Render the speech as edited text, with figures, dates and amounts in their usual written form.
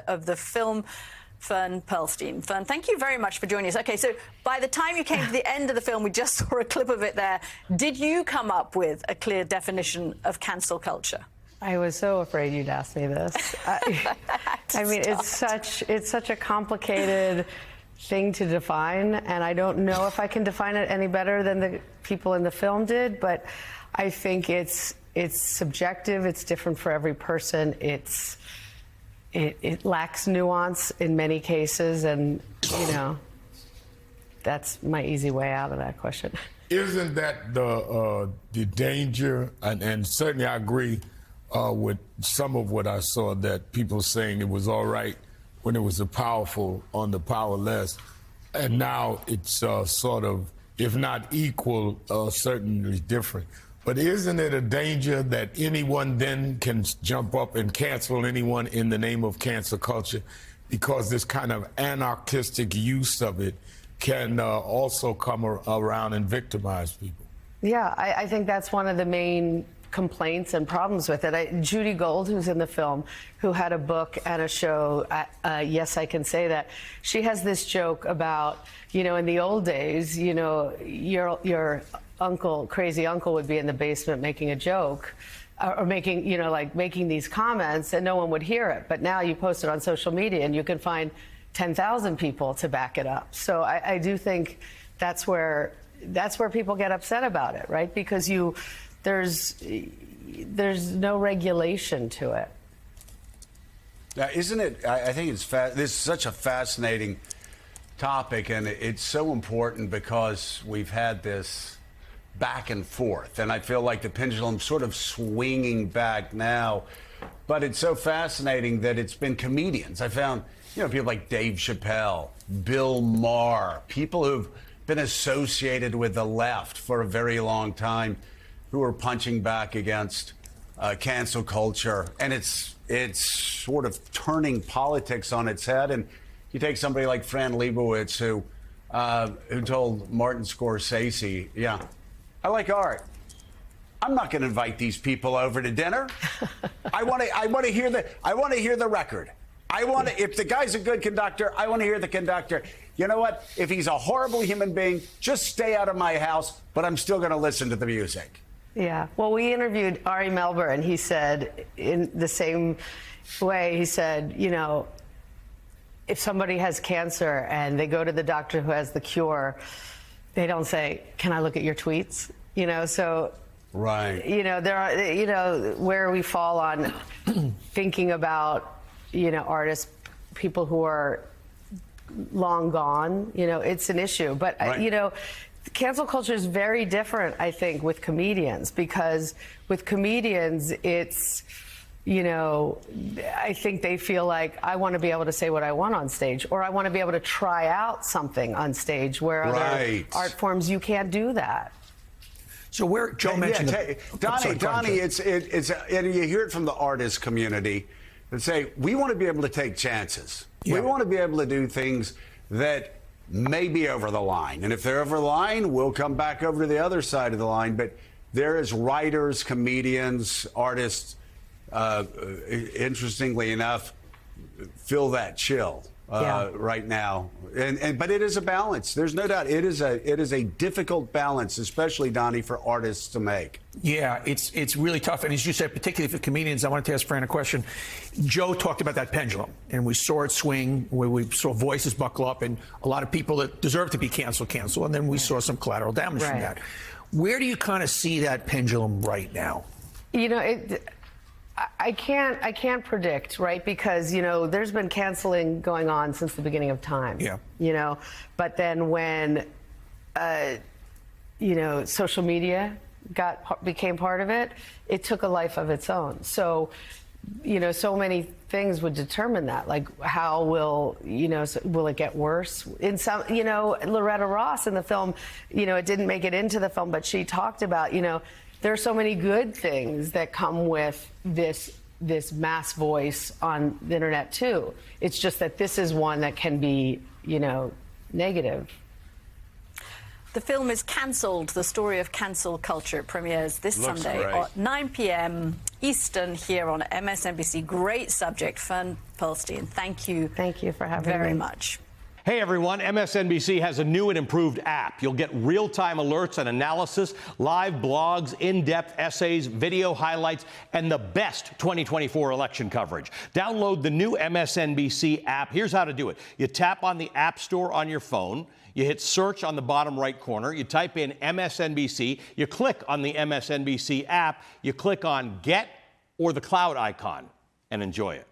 of the film, Fern Pearlstein. Fern, thank you very much for joining us. OK, so by the time you came to the end of the film, we just saw a clip of it there. Did you come up with a clear definition of cancel culture? I was so afraid you'd ask me this. I mean, it's such a complicated thing to define, and I don't know if I can define it any better than the people in the film did, but I think it's subjective, it's different for every person, it lacks nuance in many cases, and, you know, that's my easy way out of that question. Isn't that the danger, and certainly I agree with some of what I saw, that people saying it was all right when it was the powerful on the powerless, and now it's sort of, if not equal, certainly different. But isn't it a danger that anyone then can jump up and cancel anyone in the name of cancel culture, because this kind of anarchistic use of it can also come around and victimize people? Yeah, I think that's one of the main complaints and problems with it. Judy Gold, who's in the film, who had a book and a show, Yes, I Can Say That, she has this joke about, you know, in the old days, you know, your uncle, crazy uncle, would be in the basement making a joke or making, you know, like making these comments, and no one would hear it. But now you post it on social media and you can find 10,000 people to back it up. So I do think that's where people get upset about it, right? Because there's no regulation to it. Now, isn't it? I think it's this is such a fascinating topic, and it's so important because we've had this back and forth, and I feel like the pendulum's sort of swinging back now. But it's so fascinating that it's been comedians. I found, you know, people like Dave Chappelle, Bill Maher, people who've been associated with the left for a very long time, who are punching back against cancel culture, and it's sort of turning politics on its head. And you take somebody like Fran Lebowitz, who told Martin Scorsese, "Yeah, I like art. I'm not going to invite these people over to dinner. I want to hear the record. If the guy's a good conductor, I want to hear the conductor. You know what? If he's a horrible human being, just stay out of my house, but I'm still going to listen to the music." Yeah. Well, we interviewed Ari Melber, and he said in the same way, he said, you know, if somebody has cancer and they go to the doctor who has the cure, they don't say, "Can I look at your tweets?" You know, so, right. You know, there are, you know, where we fall on thinking about, you know, artists, people who are long gone, you know, it's an issue. But, right. You know, cancel culture is very different, I think, with comedians, because with comedians, it's, you know, I think they feel like, I want to be able to say what I want on stage, or I want to be able to try out something on stage, where right. other art forms, you can't do that. So where Joe mentioned, Donnie, it's and you hear it from the artist community that say, we want to be able to take chances. Yeah. We want to be able to do things that may be over the line, and if they're over the line, we'll come back over to the other side of the line. But there is writers, comedians, artists, interestingly enough, feel that chill right now. But it is a balance. There's no doubt. It is a difficult balance, especially, Donnie, for artists to make. Yeah, it's really tough. And as you said, particularly for comedians, I wanted to ask Fran a question. Joe talked about that pendulum, and we saw it swing, where we saw voices buckle up, and a lot of people that deserve to be canceled, and then we saw some collateral damage from that. Where do you kind of see that pendulum right now? You know, I can't predict, right? Because, you know, there's been canceling going on since the beginning of time. Yeah. You know, but then when, you know, social media became part of it, it took a life of its own. So, you know, so many things would determine that. Like, how will, you know, will it get worse? In some, you know, Loretta Ross in the film, you know, it didn't make it into the film, but she talked about, you know, there are so many good things that come with this mass voice on the internet too. It's just that this is one that can be, you know, negative. The film is Cancelled, the story of cancel culture. It premieres this Looks Sunday great. at 9 p.m. Eastern here on MSNBC. Great subject. Fern Pearlstein, thank you. Thank you for having me. very much. Hey everyone, MSNBC has a new and improved app. You'll get real-time alerts and analysis, live blogs, in-depth essays, video highlights, and the best 2024 election coverage. Download the new MSNBC app. Here's how to do it. You tap on the App Store on your phone. You hit search on the bottom right corner. You type in MSNBC. You click on the MSNBC app. You click on Get or the cloud icon and enjoy it.